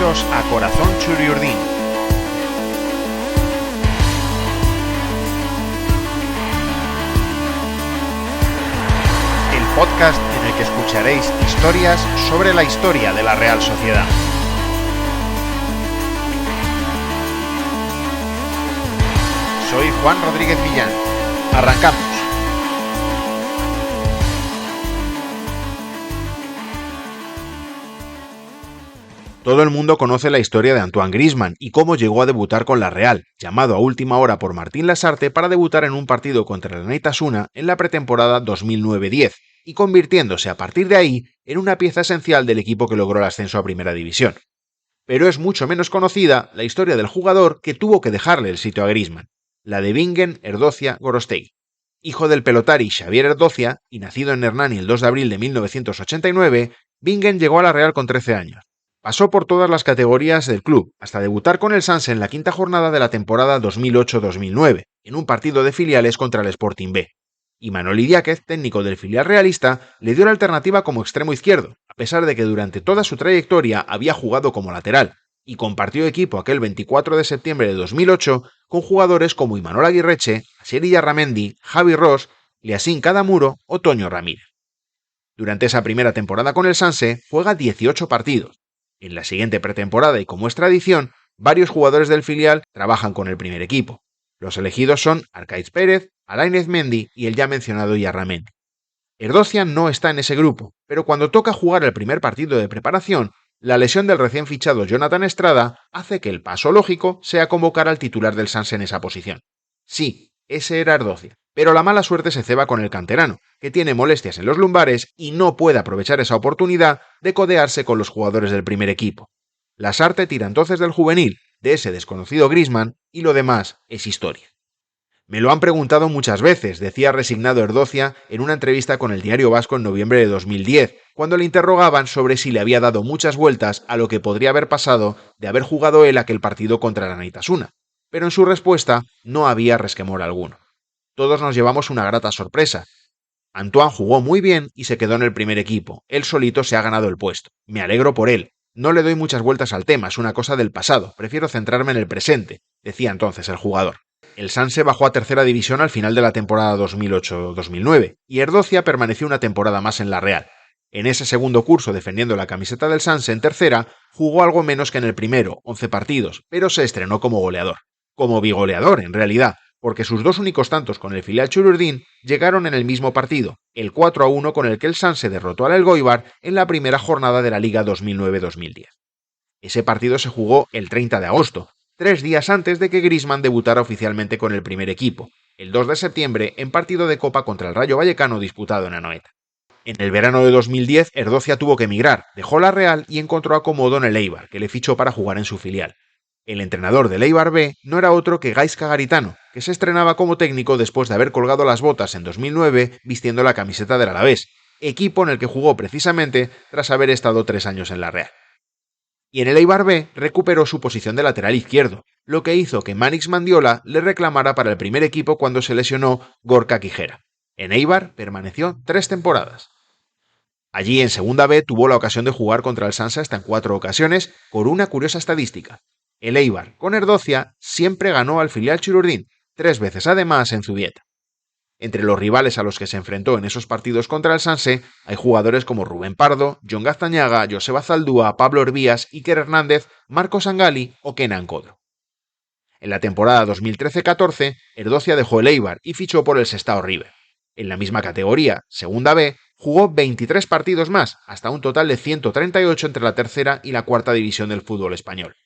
Bienvenidos a Corazón Churiurdin. El podcast en el que escucharéis historias sobre la historia de la Real Sociedad. Soy Juan Rodríguez Millán. Arrancamos. Todo el mundo conoce la historia de Antoine Griezmann y cómo llegó a debutar con la Real, llamado a última hora por Martín Lasarte para debutar en un partido contra el Neitasuna en la pretemporada 2009-10, y convirtiéndose a partir de ahí en una pieza esencial del equipo que logró el ascenso a Primera División. Pero es mucho menos conocida la historia del jugador que tuvo que dejarle el sitio a Griezmann, la de Bingen Erdocia Gorostegui. Hijo del pelotari Xavier Erdocia y nacido en Hernani el 2 de abril de 1989, Bingen llegó a la Real con 13 años. Pasó por todas las categorías del club, hasta debutar con el Sanse en la quinta jornada de la temporada 2008-2009, en un partido de filiales contra el Sporting B. Y Manoli Diáquez, técnico del filial realista, le dio la alternativa como extremo izquierdo, a pesar de que durante toda su trayectoria había jugado como lateral, y compartió equipo aquel 24 de septiembre de 2008 con jugadores como Imanol Aguirreche, Asier Illarramendi, Javi Ross, Liassin Kadamuro o Toño Ramírez. Durante esa primera temporada con el Sanse, juega 18 partidos. En la siguiente pretemporada y como es tradición, varios jugadores del filial trabajan con el primer equipo. Los elegidos son Arcaiz Pérez, Alain Ezmendi y el ya mencionado Illarramendi. Erdocia no está en ese grupo, pero cuando toca jugar el primer partido de preparación, la lesión del recién fichado Jonathan Estrada hace que el paso lógico sea convocar al titular del Sanse en esa posición. Sí, ese era Erdocia, pero la mala suerte se ceba con el canterano, que tiene molestias en los lumbares y no puede aprovechar esa oportunidad de codearse con los jugadores del primer equipo. Lasarte tira entonces del juvenil, de ese desconocido Griezmann, y lo demás es historia. Me lo han preguntado muchas veces, decía resignado Erdocia en una entrevista con el Diario Vasco en noviembre de 2010, cuando le interrogaban sobre si le había dado muchas vueltas a lo que podría haber pasado de haber jugado él aquel partido contra la Neitasuna. Pero en su respuesta no había resquemor alguno. Todos nos llevamos una grata sorpresa. Antoine jugó muy bien y se quedó en el primer equipo. Él solito se ha ganado el puesto. Me alegro por él. No le doy muchas vueltas al tema, es una cosa del pasado. Prefiero centrarme en el presente, decía entonces el jugador. El Sanse bajó a tercera división al final de la temporada 2008-2009 y Erdocia permaneció una temporada más en la Real. En ese segundo curso defendiendo la camiseta del Sanse en tercera, jugó algo menos que en el primero, 11 partidos, pero se estrenó como goleador. Como bigoleador, en realidad, porque sus dos únicos tantos con el filial Churiurdin llegaron en el mismo partido, el 4-1 con el que el Sanse derrotó al Elgoibar en la primera jornada de la Liga 2009-2010. Ese partido se jugó el 30 de agosto, 3 días antes de que Griezmann debutara oficialmente con el primer equipo, el 2 de septiembre en partido de Copa contra el Rayo Vallecano disputado en Anoeta. En el verano de 2010, Erdocia tuvo que emigrar, dejó la Real y encontró acomodo en el Eibar, que le fichó para jugar en su filial. El entrenador del Eibar B no era otro que Gaizka Garitano, que se estrenaba como técnico después de haber colgado las botas en 2009 vistiendo la camiseta del Alavés, equipo en el que jugó precisamente tras haber estado 3 años en la Real. Y en el Eibar B recuperó su posición de lateral izquierdo, lo que hizo que Manix Mandiola le reclamara para el primer equipo cuando se lesionó Gorka Quijera. En Eibar permaneció 3 temporadas. Allí en Segunda B tuvo la ocasión de jugar contra el Sanse hasta en 4 ocasiones, por una curiosa estadística. El Eibar, con Erdocia, siempre ganó al filial Churiurdin, 3 veces además en Zubieta. Entre los rivales a los que se enfrentó en esos partidos contra el Sanse hay jugadores como Rubén Pardo, Jon Gaztañaga, Joseba Zaldúa, Pablo Herbías, Iker Hernández, Marcos Sangali o Kenan Codro. En la temporada 2013-14, Erdocia dejó el Eibar y fichó por el Sestao River. En la misma categoría, Segunda B, jugó 23 partidos más, hasta un total de 138 entre la tercera y la cuarta división del fútbol español.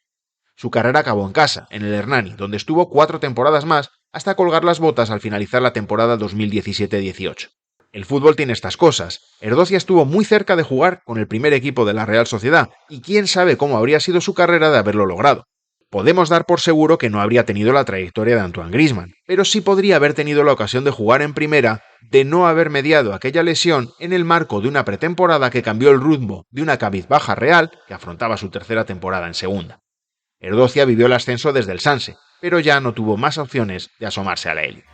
Su carrera acabó en casa, en el Hernani, donde estuvo 4 temporadas más hasta colgar las botas al finalizar la temporada 2017-18. El fútbol tiene estas cosas. Erdocia estuvo muy cerca de jugar con el primer equipo de la Real Sociedad, y quién sabe cómo habría sido su carrera de haberlo logrado. Podemos dar por seguro que no habría tenido la trayectoria de Antoine Griezmann, pero sí podría haber tenido la ocasión de jugar en primera de no haber mediado aquella lesión en el marco de una pretemporada que cambió el rumbo de una cabizbaja Real que afrontaba su tercera temporada en segunda. Erdocia vivió el ascenso desde el Sanse, pero ya no tuvo más opciones de asomarse a la élite.